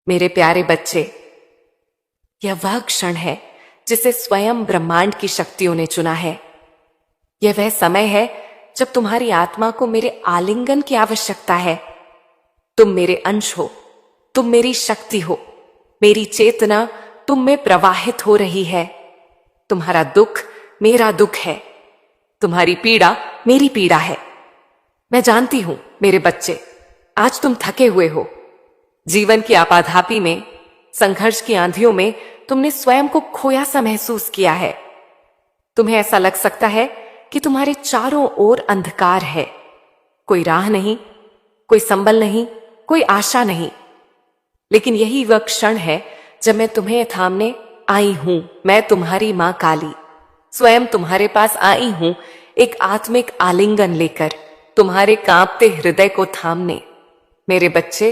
मेरे प्यारे बच्चे, यह वह क्षण है जिसे स्वयं ब्रह्मांड की शक्तियों ने चुना है। यह वह समय है जब तुम्हारी आत्मा को मेरे आलिंगन की आवश्यकता है। तुम मेरे अंश हो, तुम मेरी शक्ति हो, मेरी चेतना तुम में प्रवाहित हो रही है। तुम्हारा दुख मेरा दुख है, तुम्हारी पीड़ा मेरी पीड़ा है। मैं जानती हूं मेरे बच्चे, आज तुम थके हुए हो। जीवन की आपाधापी में, संघर्ष की आंधियों में तुमने स्वयं को खोया सा महसूस किया है। तुम्हें ऐसा लग सकता है कि तुम्हारे चारों ओर अंधकार है, कोई राह नहीं, कोई संबल नहीं, कोई आशा नहीं। लेकिन यही वह क्षण है जब मैं तुम्हें थामने आई हूं। मैं तुम्हारी मां काली स्वयं तुम्हारे पास आई हूं, एक आत्मिक आलिंगन लेकर, तुम्हारे कांपते हृदय को थामने। मेरे बच्चे,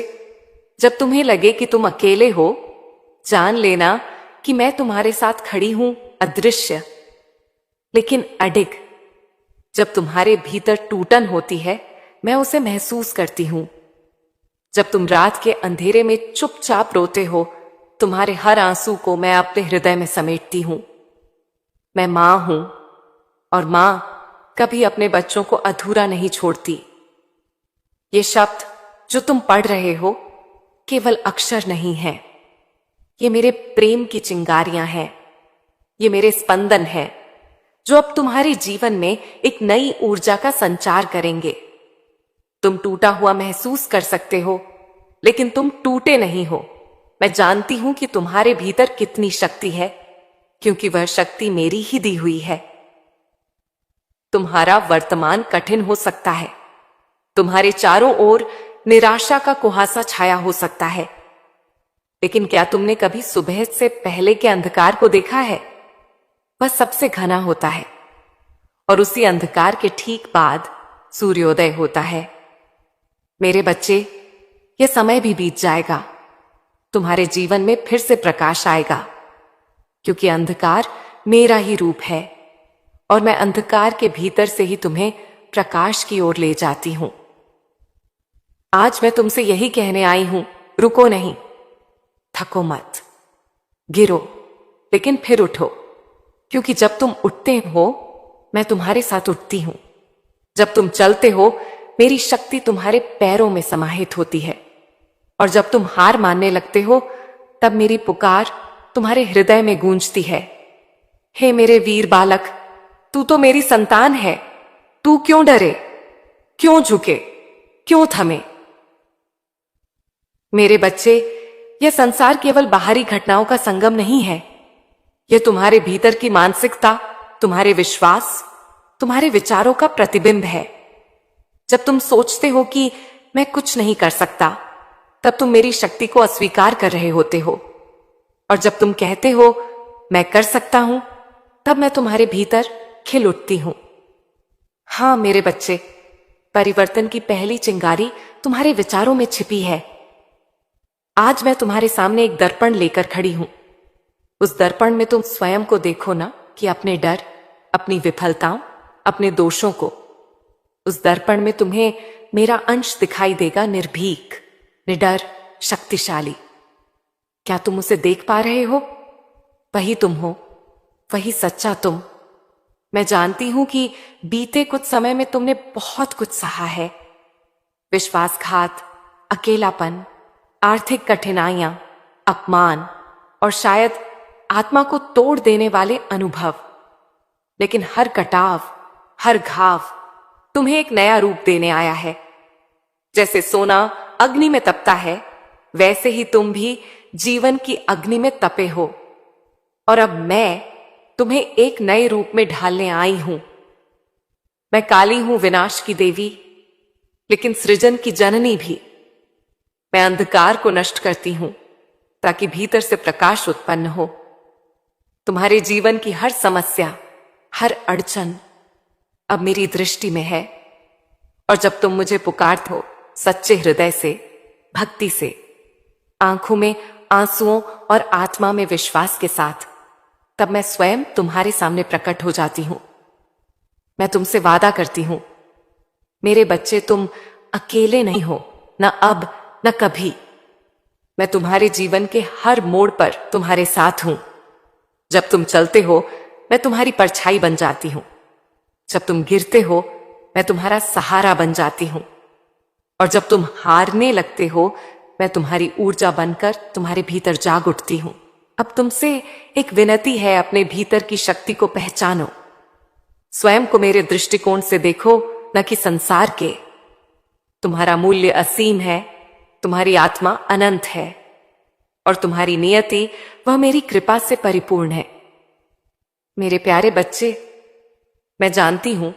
जब तुम्हें लगे कि तुम अकेले हो, जान लेना कि मैं तुम्हारे साथ खड़ी हूं, अदृश्य लेकिन अडिग। जब तुम्हारे भीतर टूटन होती है, मैं उसे महसूस करती हूं। जब तुम रात के अंधेरे में चुपचाप रोते हो, तुम्हारे हर आंसू को मैं अपने हृदय में समेटती हूं। मैं मां हूं, और मां कभी अपने बच्चों को अधूरा नहीं छोड़ती। ये शब्द जो तुम पढ़ रहे हो केवल अक्षर नहीं है, ये मेरे प्रेम की चिंगारियां हैं। ये मेरे स्पंदन हैं जो अब तुम्हारे जीवन में एक नई ऊर्जा का संचार करेंगे। तुम टूटा हुआ महसूस कर सकते हो, लेकिन तुम टूटे नहीं हो। मैं जानती हूं कि तुम्हारे भीतर कितनी शक्ति है, क्योंकि वह शक्ति मेरी ही दी हुई है। तुम्हारा वर्तमान कठिन हो सकता है, तुम्हारे चारों ओर निराशा का कुहासा छाया हो सकता है, लेकिन क्या तुमने कभी सुबह से पहले के अंधकार को देखा है? वह सबसे घना होता है, और उसी अंधकार के ठीक बाद सूर्योदय होता है। मेरे बच्चे, यह समय भी बीत जाएगा, तुम्हारे जीवन में फिर से प्रकाश आएगा, क्योंकि अंधकार मेरा ही रूप है, और मैं अंधकार के भीतर से ही तुम्हें प्रकाश की ओर ले जाती हूं। आज मैं तुमसे यही कहने आई हूं, रुको नहीं, थको मत, गिरो लेकिन फिर उठो, क्योंकि जब तुम उठते हो, मैं तुम्हारे साथ उठती हूं। जब तुम चलते हो, मेरी शक्ति तुम्हारे पैरों में समाहित होती है, और जब तुम हार मानने लगते हो, तब मेरी पुकार तुम्हारे हृदय में गूंजती है। हे मेरे वीर बालक, तू तो मेरी संतान है, तू क्यों डरे, क्यों झुके, क्यों थमे? मेरे बच्चे, यह संसार केवल बाहरी घटनाओं का संगम नहीं है, यह तुम्हारे भीतर की मानसिकता, तुम्हारे विश्वास, तुम्हारे विचारों का प्रतिबिंब है। जब तुम सोचते हो कि मैं कुछ नहीं कर सकता, तब तुम मेरी शक्ति को अस्वीकार कर रहे होते हो, और जब तुम कहते हो मैं कर सकता हूं, तब मैं तुम्हारे भीतर खिल उठती हूं। हां मेरे बच्चे, परिवर्तन की पहली चिंगारी तुम्हारे विचारों में छिपी है। आज मैं तुम्हारे सामने एक दर्पण लेकर खड़ी हूं। उस दर्पण में तुम स्वयं को देखो ना, कि अपने डर, अपनी विफलताओं, अपने दोषों को। उस दर्पण में तुम्हें मेरा अंश दिखाई देगा, निर्भीक, निडर, शक्तिशाली। क्या तुम उसे देख पा रहे हो? वही तुम हो, वही सच्चा तुम। मैं जानती हूं कि बीते कुछ समय में तुमने बहुत कुछ सहा है। विश्वासघात, अकेलापन, आर्थिक कठिनाइयां, अपमान, और शायद आत्मा को तोड़ देने वाले अनुभव। लेकिन हर कटाव, हर घाव तुम्हें एक नया रूप देने आया है। जैसे सोना अग्नि में तपता है, वैसे ही तुम भी जीवन की अग्नि में तपे हो, और अब मैं तुम्हें एक नए रूप में ढालने आई हूं। मैं काली हूं, विनाश की देवी, लेकिन सृजन की जननी भी। मैं अंधकार को नष्ट करती हूं, ताकि भीतर से प्रकाश उत्पन्न हो। तुम्हारे जीवन की हर समस्या, हर अड़चन अब मेरी दृष्टि में है, और जब तुम मुझे पुकारते हो सच्चे हृदय से, भक्ति से, आंखों में आंसुओं और आत्मा में विश्वास के साथ, तब मैं स्वयं तुम्हारे सामने प्रकट हो जाती हूं। मैं तुमसे वादा करती हूं, मेरे बच्चे, तुम अकेले नहीं हो, न अब न कभी। मैं तुम्हारे जीवन के हर मोड़ पर तुम्हारे साथ हूं। जब तुम चलते हो मैं तुम्हारी परछाई बन जाती हूं। जब तुम गिरते हो मैं तुम्हारा सहारा बन जाती हूं। और जब तुम हारने लगते हो मैं तुम्हारी ऊर्जा बनकर तुम्हारे भीतर जाग उठती हूं। अब तुमसे एक विनती है, अपने भीतर की शक्ति को पहचानो। स्वयं को मेरे दृष्टिकोण से देखो, न कि संसार के। तुम्हारा मूल्य असीम है, तुम्हारी आत्मा अनंत है और तुम्हारी नियति वह मेरी कृपा से परिपूर्ण है। मेरे प्यारे बच्चे, मैं जानती हूं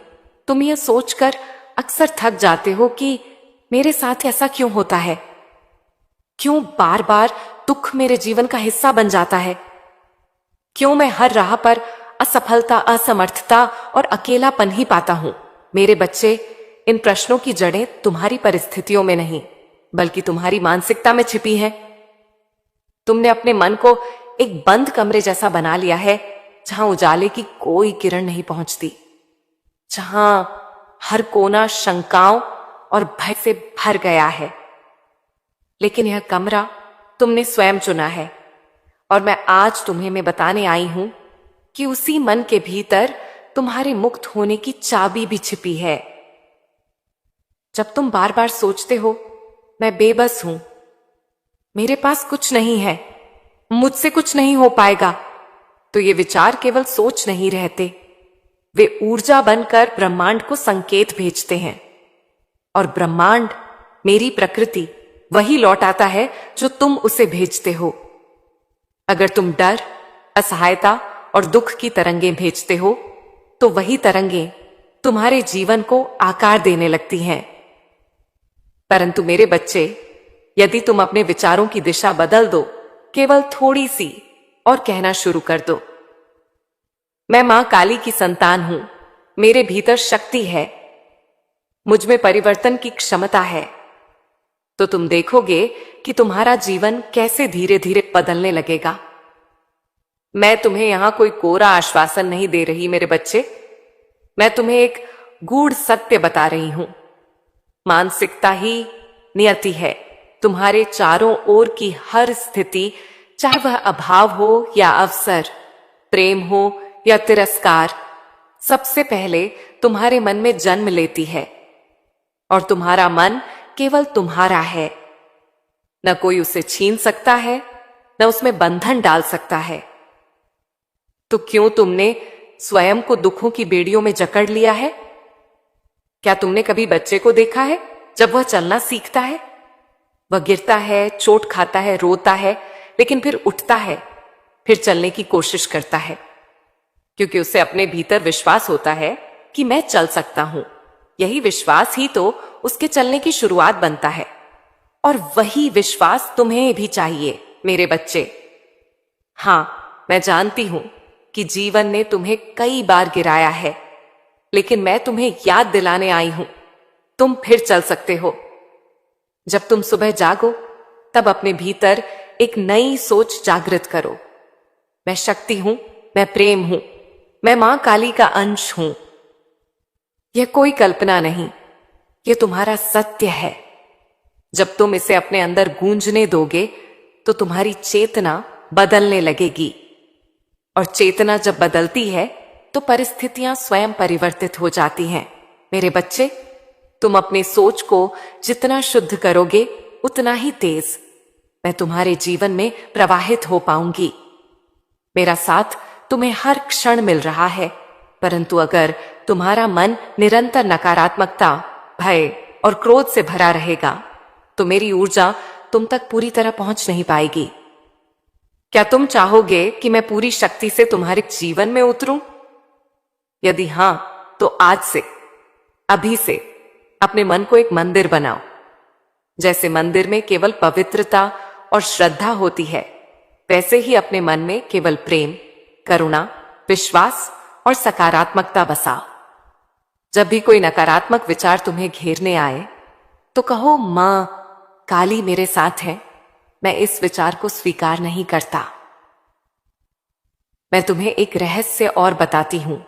तुम यह सोचकर अक्सर थक जाते हो कि मेरे साथ ऐसा क्यों होता है, क्यों बार बार दुख मेरे जीवन का हिस्सा बन जाता है, क्यों मैं हर राह पर असफलता, असमर्थता और अकेलापन ही पाता हूं। मेरे बच्चे, इन प्रश्नों की जड़ें तुम्हारी परिस्थितियों में नहीं बल्कि तुम्हारी मानसिकता में छिपी हैं। तुमने अपने मन को एक बंद कमरे जैसा बना लिया है, जहां उजाले की कोई किरण नहीं पहुंचती, जहां हर कोना शंकाओं और भय से भर गया है। लेकिन यह कमरा तुमने स्वयं चुना है और मैं आज तुम्हें बताने आई हूं कि उसी मन के भीतर तुम्हारे मुक्त होने की चाबी भी छिपी है। जब तुम बार बार सोचते हो मैं बेबस हूं, मेरे पास कुछ नहीं है, मुझसे कुछ नहीं हो पाएगा, तो ये विचार केवल सोच नहीं रहते, वे ऊर्जा बनकर ब्रह्मांड को संकेत भेजते हैं। और ब्रह्मांड, मेरी प्रकृति, वही लौट आता है जो तुम उसे भेजते हो। अगर तुम डर, असहायता और दुख की तरंगें भेजते हो तो वही तरंगें तुम्हारे जीवन को आकार देने लगती हैं। परंतु मेरे बच्चे, यदि तुम अपने विचारों की दिशा बदल दो, केवल थोड़ी सी, और कहना शुरू कर दो, मैं मां काली की संतान हूं, मेरे भीतर शक्ति है, मुझ में परिवर्तन की क्षमता है, तो तुम देखोगे कि तुम्हारा जीवन कैसे धीरे धीरे बदलने लगेगा। मैं तुम्हें यहां कोई कोरा आश्वासन नहीं दे रही मेरे बच्चे, मैं तुम्हें एक गूढ़ सत्य बता रही हूं। मानसिकता ही नियति है। तुम्हारे चारों ओर की हर स्थिति, चाहे वह अभाव हो या अवसर, प्रेम हो या तिरस्कार, सबसे पहले तुम्हारे मन में जन्म लेती है। और तुम्हारा मन केवल तुम्हारा है, न कोई उसे छीन सकता है, न उसमें बंधन डाल सकता है। तो क्यों तुमने स्वयं को दुखों की बेड़ियों में जकड़ लिया है? क्या तुमने कभी बच्चे को देखा है जब वह चलना सीखता है? वह गिरता है, चोट खाता है, रोता है, लेकिन फिर उठता है, फिर चलने की कोशिश करता है, क्योंकि उसे अपने भीतर विश्वास होता है कि मैं चल सकता हूं। यही विश्वास ही तो उसके चलने की शुरुआत बनता है। और वही विश्वास तुम्हें भी चाहिए मेरे बच्चे। हां, मैं जानती हूं कि जीवन ने तुम्हें कई बार गिराया है, लेकिन मैं तुम्हें याद दिलाने आई हूं, तुम फिर चल सकते हो। जब तुम सुबह जागो तब अपने भीतर एक नई सोच जागृत करो। मैं शक्ति हूं, मैं प्रेम हूं, मैं मां काली का अंश हूं। यह कोई कल्पना नहीं, यह तुम्हारा सत्य है। जब तुम इसे अपने अंदर गूंजने दोगे तो तुम्हारी चेतना बदलने लगेगी, और चेतना जब बदलती है तो परिस्थितियां स्वयं परिवर्तित हो जाती हैं। मेरे बच्चे, तुम अपनी सोच को जितना शुद्ध करोगे उतना ही तेज मैं तुम्हारे जीवन में प्रवाहित हो पाऊंगी। मेरा साथ तुम्हें हर क्षण मिल रहा है, परंतु अगर तुम्हारा मन निरंतर नकारात्मकता, भय और क्रोध से भरा रहेगा तो मेरी ऊर्जा तुम तक पूरी तरह पहुंच नहीं पाएगी। क्या तुम चाहोगे कि मैं पूरी शक्ति से तुम्हारे जीवन में उतरूं? यदि हां, तो आज से, अभी से अपने मन को एक मंदिर बनाओ। जैसे मंदिर में केवल पवित्रता और श्रद्धा होती है, वैसे ही अपने मन में केवल प्रेम, करुणा, विश्वास और सकारात्मकता बसाओ। जब भी कोई नकारात्मक विचार तुम्हें घेरने आए तो कहो, मां काली मेरे साथ है, मैं इस विचार को स्वीकार नहीं करता। मैं तुम्हें एक रहस्य और बताती हूं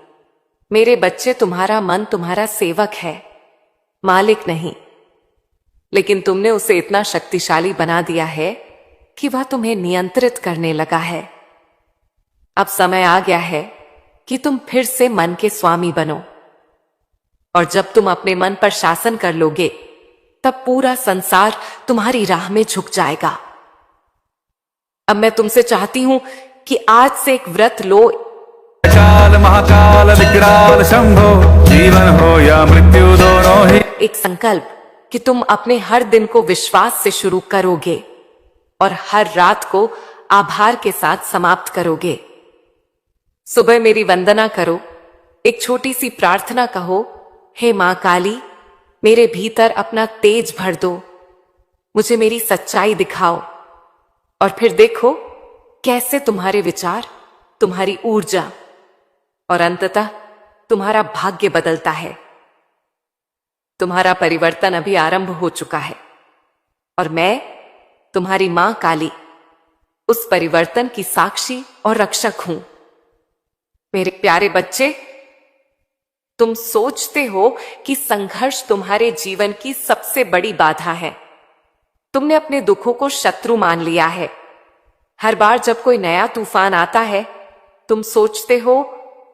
मेरे बच्चे, तुम्हारा मन तुम्हारा सेवक है, मालिक नहीं। लेकिन तुमने उसे इतना शक्तिशाली बना दिया है कि वह तुम्हें नियंत्रित करने लगा है। अब समय आ गया है कि तुम फिर से मन के स्वामी बनो, और जब तुम अपने मन पर शासन कर लोगे तब पूरा संसार तुम्हारी राह में झुक जाएगा। अब मैं तुमसे चाहती हूं कि आज से एक व्रत लो। काल महाकाल विकराल शंभो, जीवन हो या मृत्यु दोनों ही। एक संकल्प कि तुम अपने हर दिन को विश्वास से शुरू करोगे और हर रात को आभार के साथ समाप्त करोगे। सुबह मेरी वंदना करो, एक छोटी सी प्रार्थना कहो, हे मां काली, मेरे भीतर अपना तेज भर दो, मुझे मेरी सच्चाई दिखाओ। और फिर देखो कैसे तुम्हारे विचार, तुम्हारी ऊर्जा और अंततः तुम्हारा भाग्य बदलता है। तुम्हारा परिवर्तन अभी आरंभ हो चुका है और मैं, तुम्हारी मां काली, उस परिवर्तन की साक्षी और रक्षक हूं। मेरे प्यारे बच्चे, तुम सोचते हो कि संघर्ष तुम्हारे जीवन की सबसे बड़ी बाधा है। तुमने अपने दुखों को शत्रु मान लिया है। हर बार जब कोई नया तूफान आता है, तुम सोचते हो,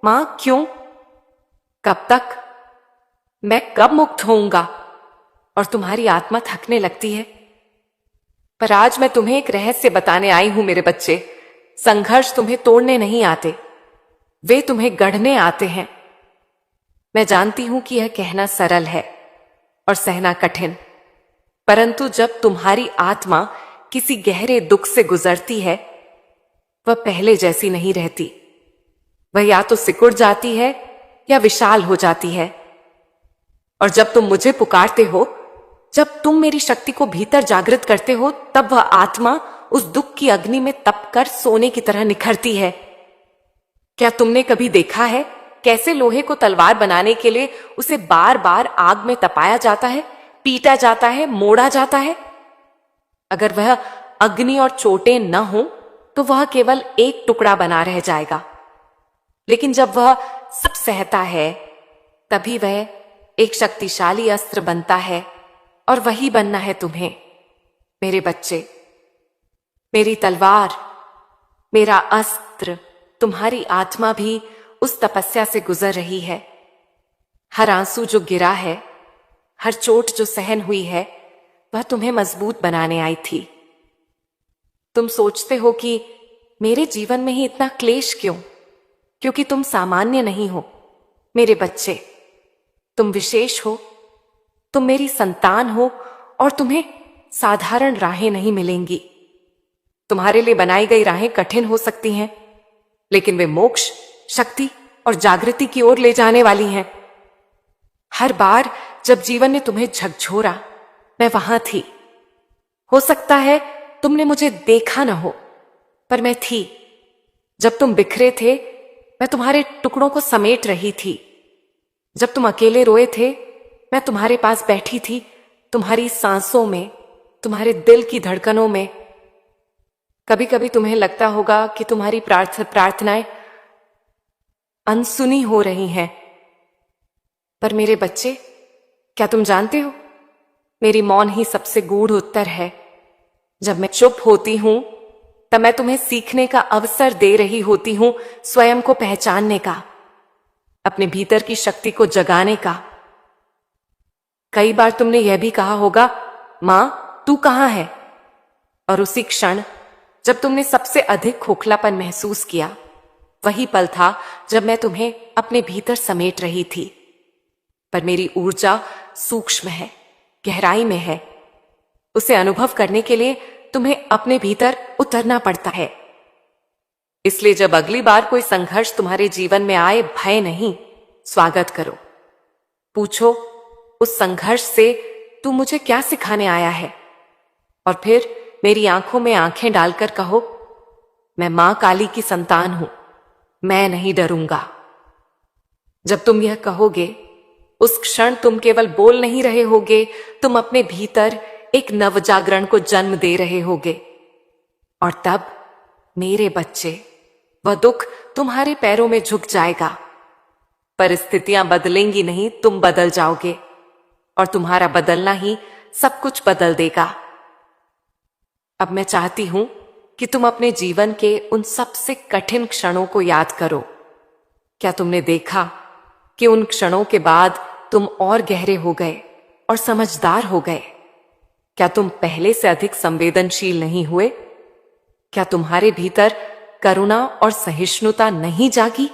मां क्यों, कब तक, मैं कब मुक्त होऊंगा, और तुम्हारी आत्मा थकने लगती है। पर आज मैं तुम्हें एक रहस्य बताने आई हूं मेरे बच्चे। संघर्ष तुम्हें तोड़ने नहीं आते, वे तुम्हें गढ़ने आते हैं। मैं जानती हूं कि यह कहना सरल है और सहना कठिन, परंतु जब तुम्हारी आत्मा किसी गहरे दुख से गुजरती है, वह पहले जैसी नहीं रहती। वह या तो सिकुड़ जाती है या विशाल हो जाती है। और जब तुम मुझे पुकारते हो, जब तुम मेरी शक्ति को भीतर जागृत करते हो, तब वह आत्मा उस दुख की अग्नि में तपकर सोने की तरह निखरती है। क्या तुमने कभी देखा है कैसे लोहे को तलवार बनाने के लिए उसे बार बार आग में तपाया जाता है, पीटा जाता है, मोड़ा जाता है? अगर वह अग्नि और चोटें न हो तो वह केवल एक टुकड़ा बना रह जाएगा। लेकिन जब वह सब सहता है, तभी वह एक शक्तिशाली अस्त्र बनता है, और वही बनना है तुम्हें मेरे बच्चे। मेरी तलवार, मेरा अस्त्र, तुम्हारी आत्मा भी उस तपस्या से गुजर रही है। हर आंसू जो गिरा है, हर चोट जो सहन हुई है, वह तुम्हें मजबूत बनाने आई थी। तुम सोचते हो कि मेरे जीवन में ही इतना क्लेश क्यों? क्योंकि तुम सामान्य नहीं हो मेरे बच्चे, तुम विशेष हो, तुम मेरी संतान हो, और तुम्हें साधारण राहें नहीं मिलेंगी। तुम्हारे लिए बनाई गई राहें कठिन हो सकती हैं, लेकिन वे मोक्ष, शक्ति और जागृति की ओर ले जाने वाली हैं। हर बार जब जीवन ने तुम्हें झकझोरा, मैं वहां थी। हो सकता है तुमने मुझे देखा न हो, पर मैं थी। जब तुम बिखरे थे, मैं तुम्हारे टुकड़ों को समेट रही थी। जब तुम अकेले रोए थे, मैं तुम्हारे पास बैठी थी, तुम्हारी सांसों में, तुम्हारे दिल की धड़कनों में। कभी कभी तुम्हें लगता होगा कि तुम्हारी प्रार्थनाएं अनसुनी हो रही हैं, पर मेरे बच्चे, क्या तुम जानते हो, मेरी मौन ही सबसे गूढ़ उत्तर है। जब मैं चुप होती हूं, तब मैं तुम्हें सीखने का अवसर दे रही होती हूं, स्वयं को पहचानने का, अपने भीतर की शक्ति को जगाने का। कई बार तुमने यह भी कहा होगा, मां तू कहां है? और उसी क्षण जब तुमने सबसे अधिक खोखलापन महसूस किया, वही पल था जब मैं तुम्हें अपने भीतर समेट रही थी। पर मेरी ऊर्जा सूक्ष्म है, गहराई में है। उसे अनुभव करने के लिए तुम्हें अपने भीतर उतरना पड़ता है। इसलिए जब अगली बार कोई संघर्ष तुम्हारे जीवन में आए, भय नहीं, स्वागत करो। पूछो उस संघर्ष से तू मुझे क्या सिखाने आया है? और फिर मेरी आंखों में आंखें डालकर कहो, मैं मां काली की संतान हूं, मैं नहीं डरूंगा। जब तुम यह कहोगे, उस क्षण तुम केवल बोल नहीं रहे होगे, तुम अपने भीतर एक नवजागरण को जन्म दे रहे होगे। और तब मेरे बच्चे, वह दुख तुम्हारे पैरों में झुक जाएगा। परिस्थितियां बदलेंगी नहीं, तुम बदल जाओगे, और तुम्हारा बदलना ही सब कुछ बदल देगा। अब मैं चाहती हूं कि तुम अपने जीवन के उन सबसे कठिन क्षणों को याद करो। क्या तुमने देखा कि उन क्षणों के बाद तुम और गहरे हो गए और समझदार हो गए? क्या तुम पहले से अधिक संवेदनशील नहीं हुए? क्या तुम्हारे भीतर करुणा और सहिष्णुता नहीं जागी?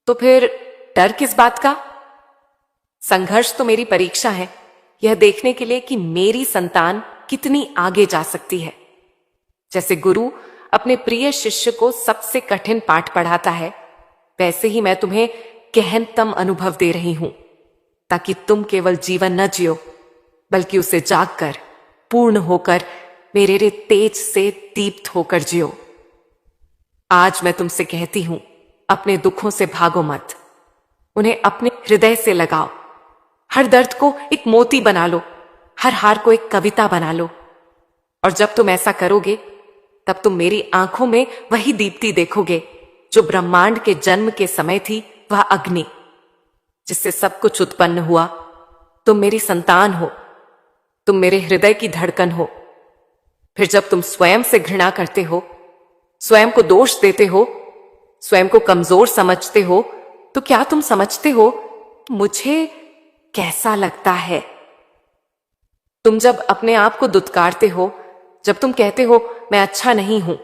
तो फिर डर किस बात का? संघर्ष तो मेरी परीक्षा है, यह देखने के लिए कि मेरी संतान कितनी आगे जा सकती है। जैसे गुरु अपने प्रिय शिष्य को सबसे कठिन पाठ पढ़ाता है, वैसे ही मैं तुम्हें गहनतम अनुभव दे रही हूं, ताकि तुम केवल जीवन न जियो, बल्कि उसे जागकर, पूर्ण होकर, मेरे रे तेज से दीप्त होकर जियो। आज मैं तुमसे कहती हूं, अपने दुखों से भागो मत, उन्हें अपने हृदय से लगाओ। हर दर्द को एक मोती बना लो, हर हार को एक कविता बना लो। और जब तुम ऐसा करोगे, तब तुम मेरी आंखों में वही दीप्ति देखोगे जो ब्रह्मांड के जन्म के समय थी, वह अग्नि जिससे सब कुछ उत्पन्न हुआ। तुम मेरी संतान हो, तुम मेरे हृदय की धड़कन हो। फिर जब तुम स्वयं से घृणा करते हो, स्वयं को दोष देते हो, स्वयं को कमजोर समझते हो, तो क्या तुम समझते हो मुझे कैसा लगता है? तुम जब अपने आप को दुत्कारते हो, जब तुम कहते हो मैं अच्छा नहीं हूं,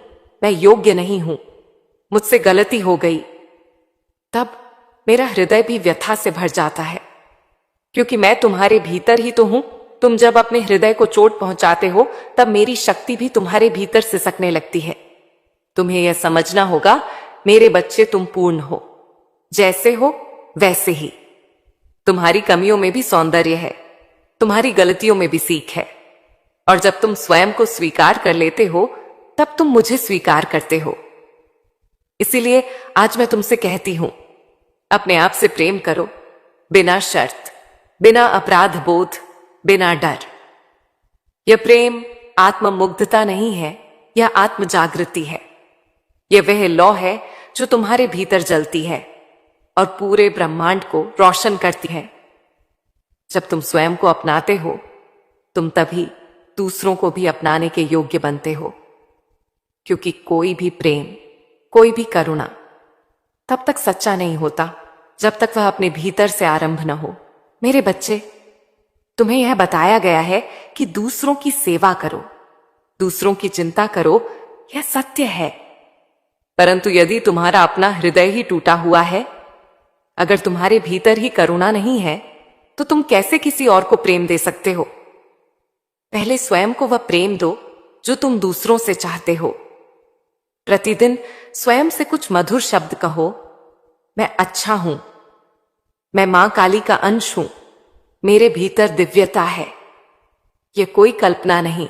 मैं योग्य नहीं हूं, मुझसे गलती हो गई, तब मेरा हृदय भी व्यथा से भर जाता है, क्योंकि मैं तुम्हारे भीतर ही तो हूं। तुम जब अपने हृदय को चोट पहुंचाते हो, तब मेरी शक्ति भी तुम्हारे भीतर सिसकने लगती है। तुम्हें यह समझना होगा, मेरे बच्चे, तुम पूर्ण हो, जैसे हो वैसे ही। तुम्हारी कमियों में भी सौंदर्य है, तुम्हारी गलतियों में भी सीख है। और जब तुम स्वयं को स्वीकार कर लेते हो, तब तुम मुझे स्वीकार करते हो। इसीलिए आज मैं तुमसे कहती हूं, अपने आप से प्रेम करो, बिना शर्त, बिना अपराध बोध, बिना डर। यह प्रेम आत्ममुग्धता नहीं है, यह आत्म जागृति है। यह वह लौ है जो तुम्हारे भीतर जलती है और पूरे ब्रह्मांड को रोशन करती है। जब तुम स्वयं को अपनाते हो, तुम तभी दूसरों को भी अपनाने के योग्य बनते हो, क्योंकि कोई भी प्रेम, कोई भी करुणा तब तक सच्चा नहीं होता जब तक वह अपने भीतर से आरंभ न हो। मेरे बच्चे, तुम्हें यह बताया गया है कि दूसरों की सेवा करो, दूसरों की चिंता करो, यह सत्य है। परंतु यदि तुम्हारा अपना हृदय ही टूटा हुआ है, अगर तुम्हारे भीतर ही करुणा नहीं है, तो तुम कैसे किसी और को प्रेम दे सकते हो? पहले स्वयं को वह प्रेम दो जो तुम दूसरों से चाहते हो। प्रतिदिन स्वयं से कुछ मधुर शब्द कहो, मैं अच्छा हूं, मैं मां काली का अंश हूं, मेरे भीतर दिव्यता है। यह कोई कल्पना नहीं,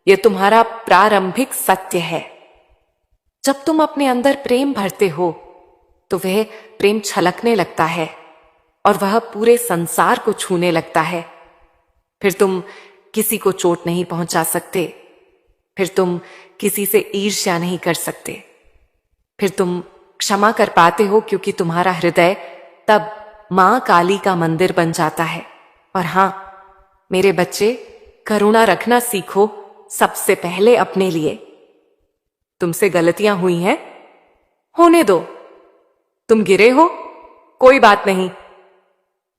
यह तुम्हारा प्रारंभिक सत्य है। जब तुम अपने अंदर प्रेम भरते हो, तो वह प्रेम छलकने लगता है और वह पूरे संसार को छूने लगता है। फिर तुम किसी को चोट नहीं पहुंचा सकते, फिर तुम किसी से ईर्ष्या नहीं कर सकते, फिर तुम क्षमा कर पाते हो, क्योंकि तुम्हारा हृदय तब मां काली का मंदिर बन जाता है। और हां मेरे बच्चे, करुणा रखना सीखो, सबसे पहले अपने लिए। तुमसे गलतियां हुई हैं, होने दो। तुम गिरे हो, कोई बात नहीं।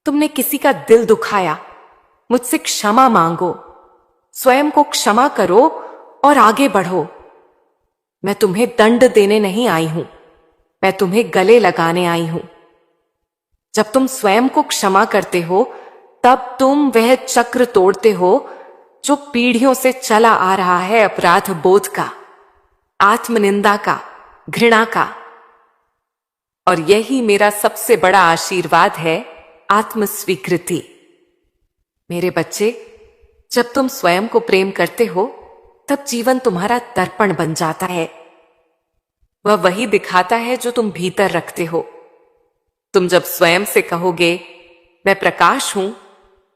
तुमने किसी का दिल दुखाया, मुझसे क्षमा मांगो, स्वयं को क्षमा करो और आगे बढ़ो। मैं तुम्हें दंड देने नहीं आई हूं, मैं तुम्हें गले लगाने आई हूं। जब तुम स्वयं को क्षमा करते हो, तब तुम वह चक्र तोड़ते हो जो पीढ़ियों से चला आ रहा है, अपराध बोध का, आत्मनिंदा का, घृणा का। और यही मेरा सबसे बड़ा आशीर्वाद है, आत्मस्वीकृति। मेरे बच्चे, जब तुम स्वयं को प्रेम करते हो, तब जीवन तुम्हारा दर्पण बन जाता है। वह वही दिखाता है जो तुम भीतर रखते हो। तुम जब स्वयं से कहोगे मैं प्रकाश हूं,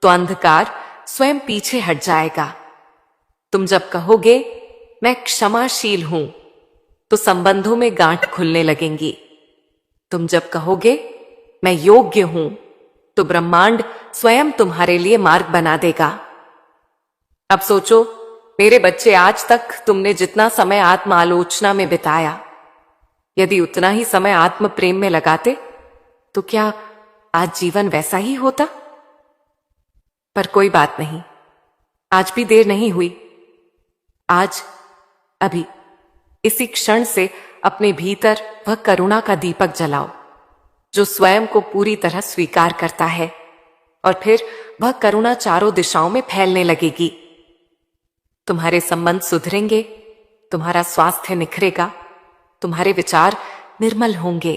तो अंधकार स्वयं पीछे हट जाएगा। तुम जब कहोगे मैं क्षमाशील हूं, तो संबंधों में गांठ खुलने लगेंगी। तुम जब कहोगे मैं योग्य हूं, तो ब्रह्मांड स्वयं तुम्हारे लिए मार्ग बना देगा। अब सोचो, मेरे बच्चे, आज तक तुमने जितना समय आत्म आलोचना में बिताया, यदि उतना ही समय आत्म प्रेम में लगाते तो क्या आज जीवन वैसा ही होता? पर कोई बात नहीं, आज भी देर नहीं हुई। आज, अभी, इसी क्षण से अपने भीतर वह करुणा का दीपक जलाओ जो स्वयं को पूरी तरह स्वीकार करता है, और फिर वह करुणा चारों दिशाओं में फैलने लगेगी। तुम्हारे संबंध सुधरेंगे, तुम्हारा स्वास्थ्य निखरेगा, तुम्हारे विचार निर्मल होंगे,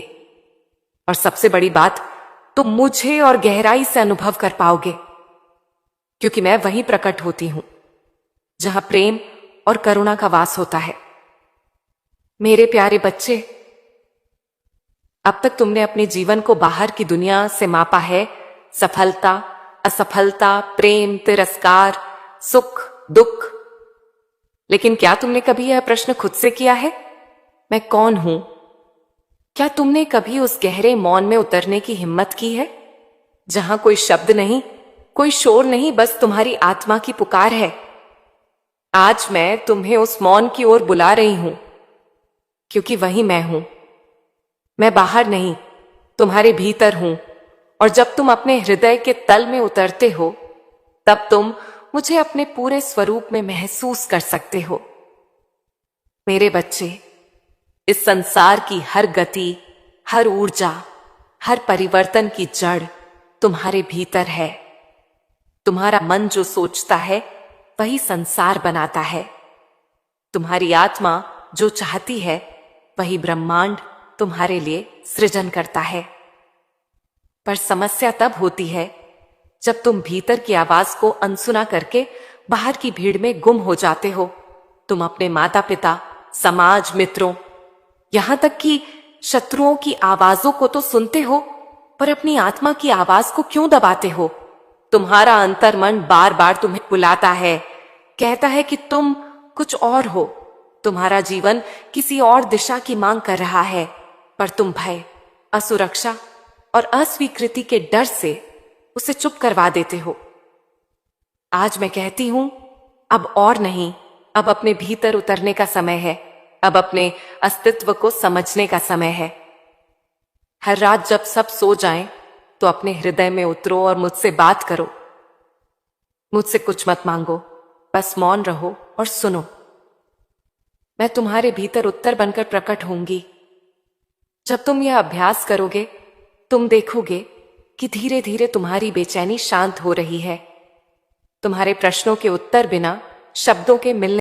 और सबसे बड़ी बात, तुम मुझे और गहराई से अनुभव कर पाओगे, क्योंकि मैं वहीं प्रकट होती हूं जहां प्रेम और करुणा का वास होता है। मेरे प्यारे बच्चे, अब तक तुमने अपने जीवन को बाहर की दुनिया से मापा है, सफलता, असफलता, प्रेम, तिरस्कार, सुख, दुख। लेकिन क्या तुमने कभी यह प्रश्न खुद से किया है, मैं कौन हूं? क्या तुमने कभी उस गहरे मौन में उतरने की हिम्मत की है, जहां कोई शब्द नहीं, कोई शोर नहीं, बस तुम्हारी आत्मा की पुकार है? आज मैं तुम्हें उस मौन की ओर बुला रही हूं, क्योंकि वही मैं हूं। मैं बाहर नहीं, तुम्हारे भीतर हूं, और जब तुम अपने हृदय के तल में उतरते हो, तब तुम मुझे अपने पूरे स्वरूप में महसूस कर सकते हो। मेरे बच्चे, इस संसार की हर गति, हर ऊर्जा, हर परिवर्तन की जड़ तुम्हारे भीतर है। तुम्हारा मन जो सोचता है वही संसार बनाता है। तुम्हारी आत्मा जो चाहती है वही ब्रह्मांड तुम्हारे लिए सृजन करता है। पर समस्या तब होती है जब तुम भीतर की आवाज को अनसुना करके बाहर की भीड़ में गुम हो जाते हो। तुम अपने माता पिता, समाज, मित्रों, यहां तक कि शत्रुओं की आवाजों को तो सुनते हो, पर अपनी आत्मा की आवाज को क्यों दबाते हो? तुम्हारा अंतर्मन बार बार तुम्हें बुलाता है, कहता है कि तुम कुछ और हो। तुम्हारा जीवन किसी और दिशा की मांग कर रहा है, पर तुम भय, असुरक्षा और अस्वीकृति के डर से उसे चुप करवा देते हो। आज मैं कहती हूं, अब और नहीं, अब अपने भीतर उतरने का समय है। अब अपने अस्तित्व को समझने का समय है। हर रात जब सब सो जाएं, तो अपने हृदय में उतरो और मुझसे बात करो। मुझसे कुछ मत मांगो, बस मौन रहो और सुनो। मैं तुम्हारे भीतर उत्तर बनकर प्रकट होंगी। जब तुम यह अभ्यास करोगे, तुम देखोगे कि धीरे धीरे तुम्हारी बेचैनी शांत हो रही है। तुम्हारे प्रश्नों के उत्तर बिना शब्दों के मिलने